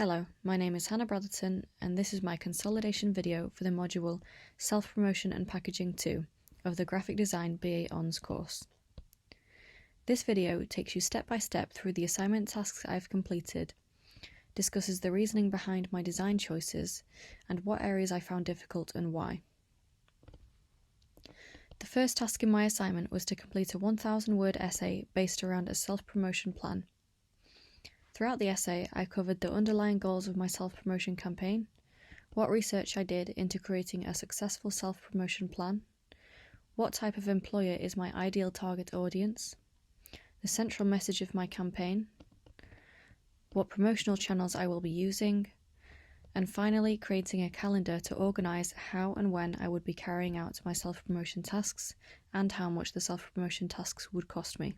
Hello, my name is Hannah Bratherton and this is my consolidation video for the module Self-Promotion and Packaging 2 of the Graphic Design BA Hons course. This video takes you step by step through the assignment tasks I've completed, discusses the reasoning behind my design choices and what areas I found difficult and why. The first task in my assignment was to complete a 1,000-word essay based around a self-promotion plan. Throughout the essay, I covered the underlying goals of my self-promotion campaign, what research I did into creating a successful self-promotion plan, what type of employer is my ideal target audience, the central message of my campaign, what promotional channels I will be using, and finally creating a calendar to organise how and when I would be carrying out my self-promotion tasks and how much the self-promotion tasks would cost me.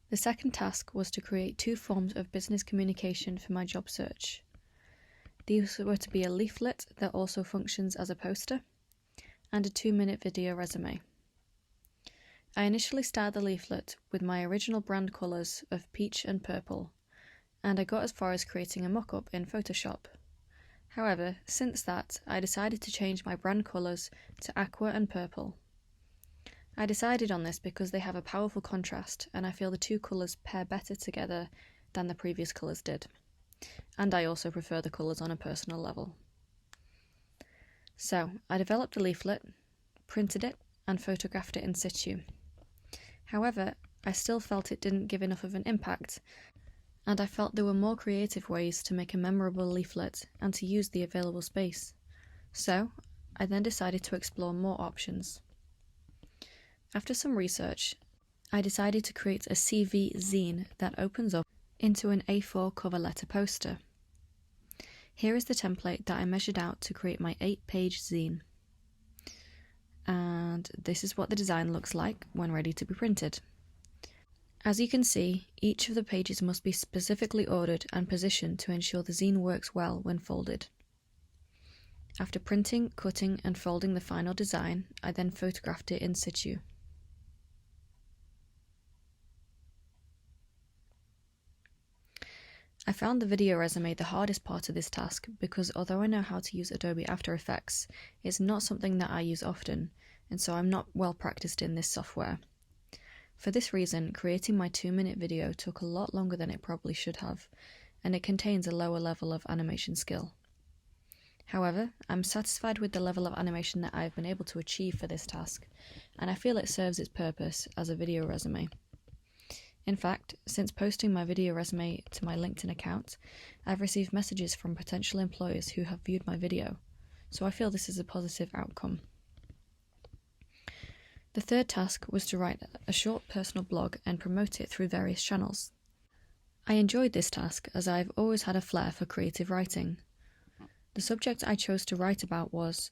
The second task was to create 2 forms of business communication for my job search. These were to be a leaflet that also functions as a poster and a 2-minute video resume. I initially started the leaflet with my original brand colours of peach and purple, and I got as far as creating a mock-up in Photoshop. However, since that, I decided to change my brand colours to aqua and purple. I decided on this because they have a powerful contrast and I feel the 2 colours pair better together than the previous colours did. And I also prefer the colours on a personal level. So, I developed a leaflet, printed it and photographed it in situ. However, I still felt it didn't give enough of an impact, and I felt there were more creative ways to make a memorable leaflet and to use the available space. So, I then decided to explore more options. After some research, I decided to create a CV zine that opens up into an A4 cover letter poster. Here is the template that I measured out to create my 8-page zine. And this is what the design looks like when ready to be printed. As you can see, each of the pages must be specifically ordered and positioned to ensure the zine works well when folded. After printing, cutting and folding the final design, I then photographed it in situ. I found the video resume the hardest part of this task because although I know how to use Adobe After Effects, it's not something that I use often, and so I'm not well practiced in this software. For this reason, creating my 2-minute video took a lot longer than it probably should have, and it contains a lower level of animation skill. However, I'm satisfied with the level of animation that I've been able to achieve for this task, and I feel it serves its purpose as a video resume. In fact, since posting my video resume to my LinkedIn account, I've received messages from potential employers who have viewed my video, so I feel this is a positive outcome. The third task was to write a short personal blog and promote it through various channels. I enjoyed this task as I've always had a flair for creative writing. The subject I chose to write about was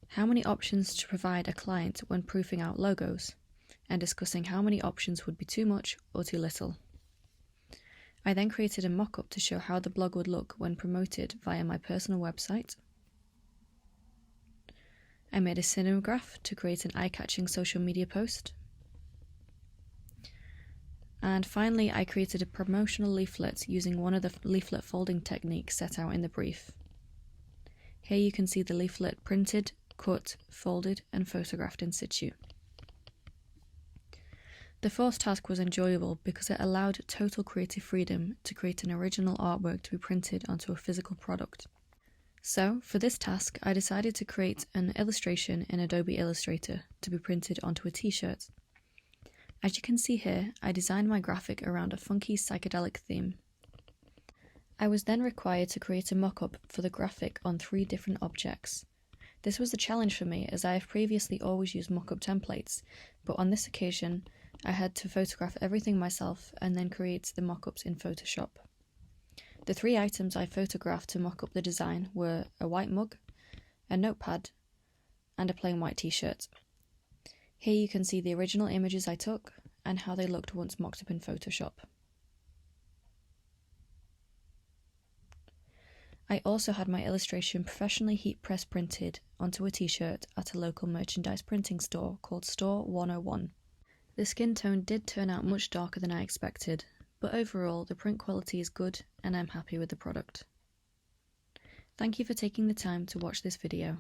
how many options to provide a client when proofing out logos, and discussing how many options would be too much or too little. I then created a mock-up to show how the blog would look when promoted via my personal website. I made a cinemagraph to create an eye-catching social media post. And finally, I created a promotional leaflet using one of the leaflet folding techniques set out in the brief. Here you can see the leaflet printed, cut, folded and photographed in situ. The fourth task was enjoyable because it allowed total creative freedom to create an original artwork to be printed onto a physical product. So, for this task, I decided to create an illustration in Adobe Illustrator to be printed onto a t-shirt. As you can see here, I designed my graphic around a funky psychedelic theme. I was then required to create a mock-up for the graphic on 3 different objects. This was a challenge for me as I have previously always used mock-up templates, but on this occasion, I had to photograph everything myself and then create the mock-ups in Photoshop. The 3 items I photographed to mock up the design were a white mug, a notepad, and a plain white t-shirt. Here you can see the original images I took and how they looked once mocked up in Photoshop. I also had my illustration professionally heat press printed onto a t-shirt at a local merchandise printing store called Store 101. The skin tone did turn out much darker than I expected, but overall the print quality is good and I'm happy with the product. Thank you for taking the time to watch this video.